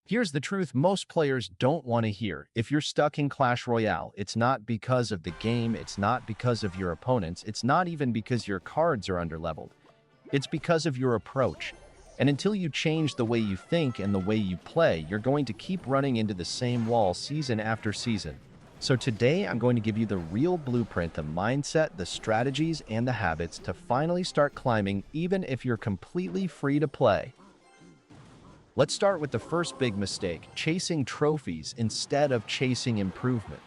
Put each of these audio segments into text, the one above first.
Here's the truth most players don't want to hear. If you're stuck in Clash Royale, it's not because of the game, it's not because of your opponents, it's not even because your cards are underleveled. It's because of your approach. And until you change the way you think and the way you play, you're going to keep running into the same wall season after season. So today, I'm going to give you the real blueprint, the mindset, the strategies, and the habits to finally start climbing even if you're completely free to play. Let's start with the first big mistake, chasing trophies instead of chasing improvement.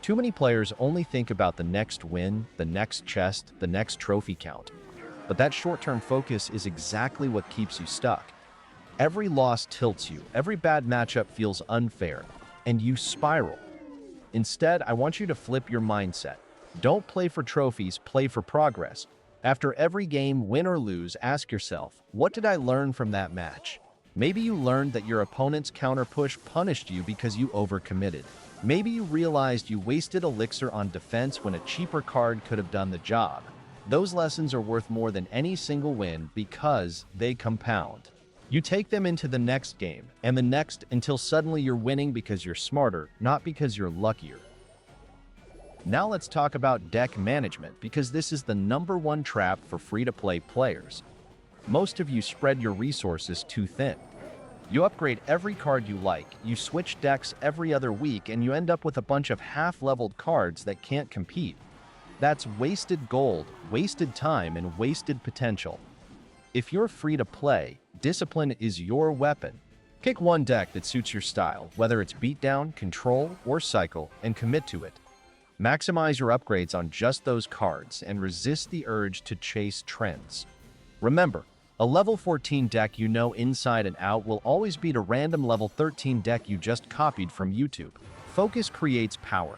Too many players only think about the next win, the next chest, the next trophy count. But that short-term focus is exactly what keeps you stuck. Every loss tilts you, every bad matchup feels unfair, and you spiral. Instead, I want you to flip your mindset. Don't play for trophies, play for progress. After every game, win or lose, ask yourself, what did I learn from that match? Maybe you learned that your opponent's counter push punished you because you overcommitted. Maybe you realized you wasted elixir on defense when a cheaper card could have done the job. Those lessons are worth more than any single win because they compound. You take them into the next game and the next until suddenly you're winning because you're smarter, not because you're luckier. Now let's talk about deck management because this is the #1 trap for free-to-play players. Most of you spread your resources too thin. You upgrade every card you like, you switch decks every other week, and you end up with a bunch of half-leveled cards that can't compete. That's wasted gold, wasted time, and wasted potential. If you're free to play, discipline is your weapon. Pick one deck that suits your style, whether it's beatdown, control, or cycle, and commit to it. Maximize your upgrades on just those cards and resist the urge to chase trends. Remember, a level 14 deck you know inside and out will always beat a random level 13 deck you just copied from YouTube. Focus creates power.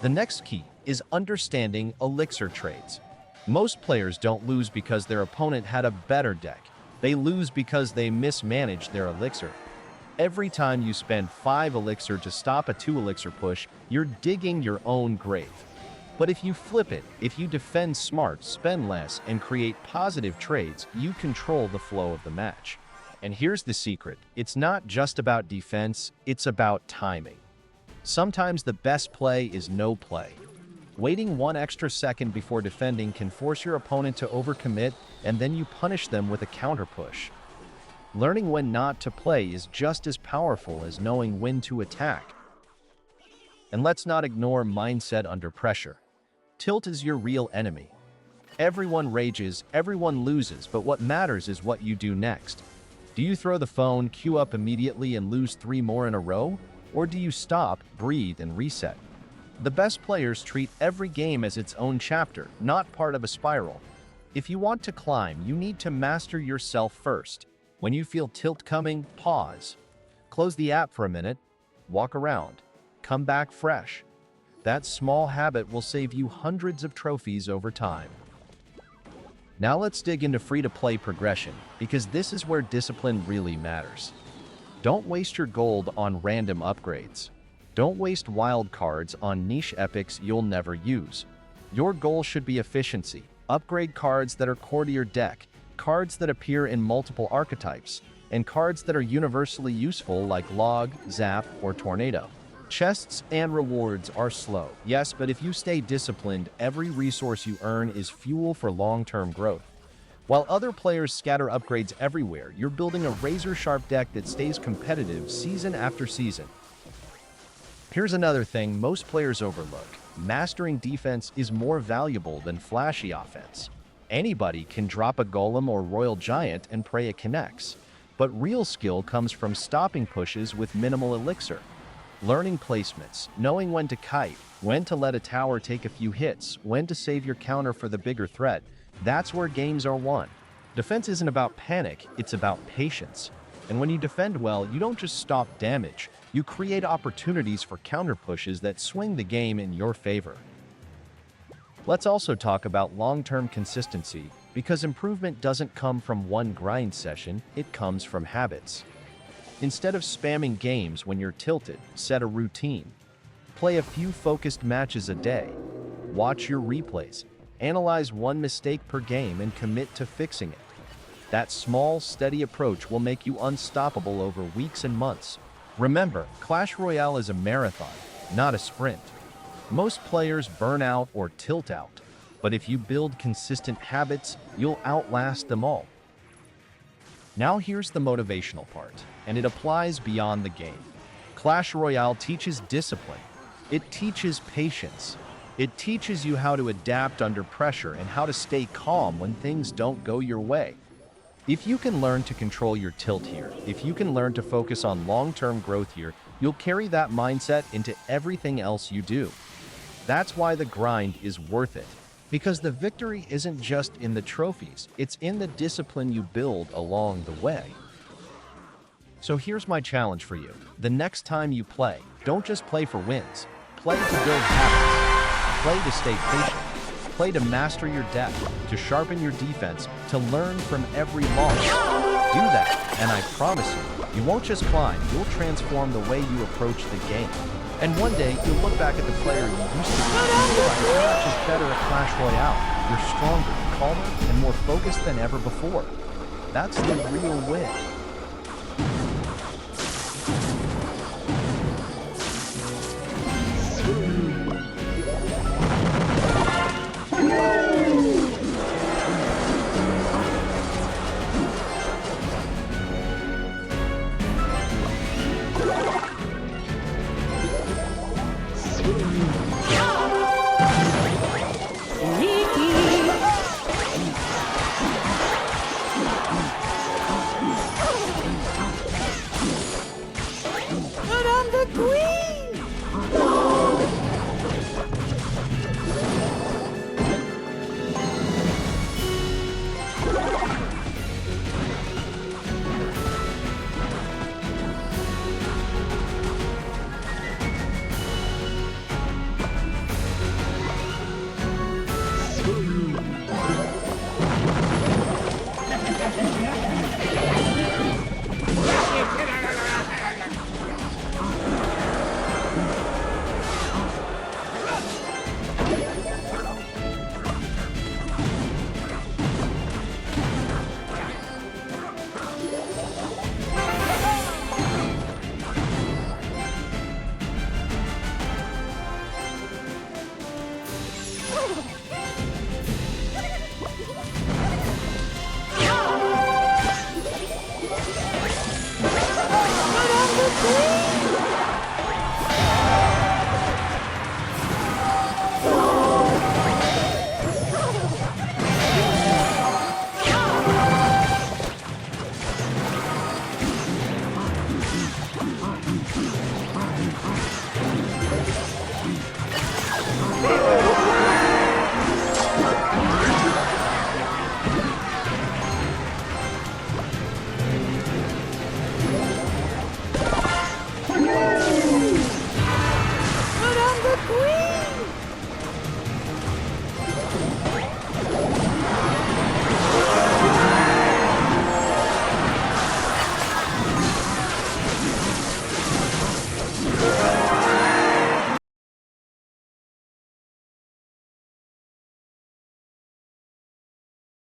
The next key is understanding elixir trades. Most players don't lose because their opponent had a better deck. They lose because they mismanaged their elixir. Every time you spend 5 elixir to stop a 2 elixir push, you're digging your own grave. But if you flip it, if you defend smart, spend less, and create positive trades, you control the flow of the match. And here's the secret. It's not just about defense, it's about timing. Sometimes the best play is no play. Waiting 1 extra second before defending can force your opponent to overcommit, and then you punish them with a counter push. Learning when not to play is just as powerful as knowing when to attack. And let's not ignore mindset under pressure. Tilt is your real enemy. Everyone rages, everyone loses, but what matters is what you do next. Do you throw the phone, queue up immediately, and lose 3 more in a row? Or do you stop, breathe, and reset? The best players treat every game as its own chapter, not part of a spiral. If you want to climb, you need to master yourself first. When you feel tilt coming, pause. Close the app for a minute, walk around, come back fresh. That small habit will save you hundreds of trophies over time. Now let's dig into free-to-play progression, because this is where discipline really matters. Don't waste your gold on random upgrades. Don't waste wild cards on niche epics you'll never use. Your goal should be efficiency. Upgrade cards that are core to your deck, cards that appear in multiple archetypes, and cards that are universally useful like Log, Zap, or Tornado. Chests and rewards are slow, yes, but if you stay disciplined, every resource you earn is fuel for long-term growth. While other players scatter upgrades everywhere, you're building a razor-sharp deck that stays competitive season after season. Here's another thing most players overlook. Mastering defense is more valuable than flashy offense. Anybody can drop a golem or royal giant and pray it connects. But real skill comes from stopping pushes with minimal elixir. Learning placements, knowing when to kite, when to let a tower take a few hits, when to save your counter for the bigger threat. That's where games are won. Defense isn't about panic, it's about patience. And when you defend well, you don't just stop damage, you create opportunities for counter pushes that swing the game in your favor. Let's also talk about long-term consistency, because improvement doesn't come from one grind session, it comes from habits. Instead of spamming games when you're tilted, set a routine. Play a few focused matches a day. Watch your replays. Analyze one mistake per game and commit to fixing it. That small, steady approach will make you unstoppable over weeks and months. Remember, Clash Royale is a marathon, not a sprint. Most players burn out or tilt out, but if you build consistent habits, you'll outlast them all. Now here's the motivational part, and it applies beyond the game. Clash Royale teaches discipline. It teaches patience. It teaches you how to adapt under pressure and how to stay calm when things don't go your way. If you can learn to control your tilt here, if you can learn to focus on long-term growth here, you'll carry that mindset into everything else you do. That's why the grind is worth it. Because the victory isn't just in the trophies, it's in the discipline you build along the way. So here's my challenge for you. The next time you play, don't just play for wins. Play to build habits. Play to stay patient. Play to master your depth, to sharpen your defense, to learn from every loss. Do that, and I promise you, you won't just climb, you'll transform the way you approach the game. And one day, you'll look back at the player you used to be and realize you're not just better at Clash Royale, you're stronger, calmer, and more focused than ever before. That's the real win. Queen!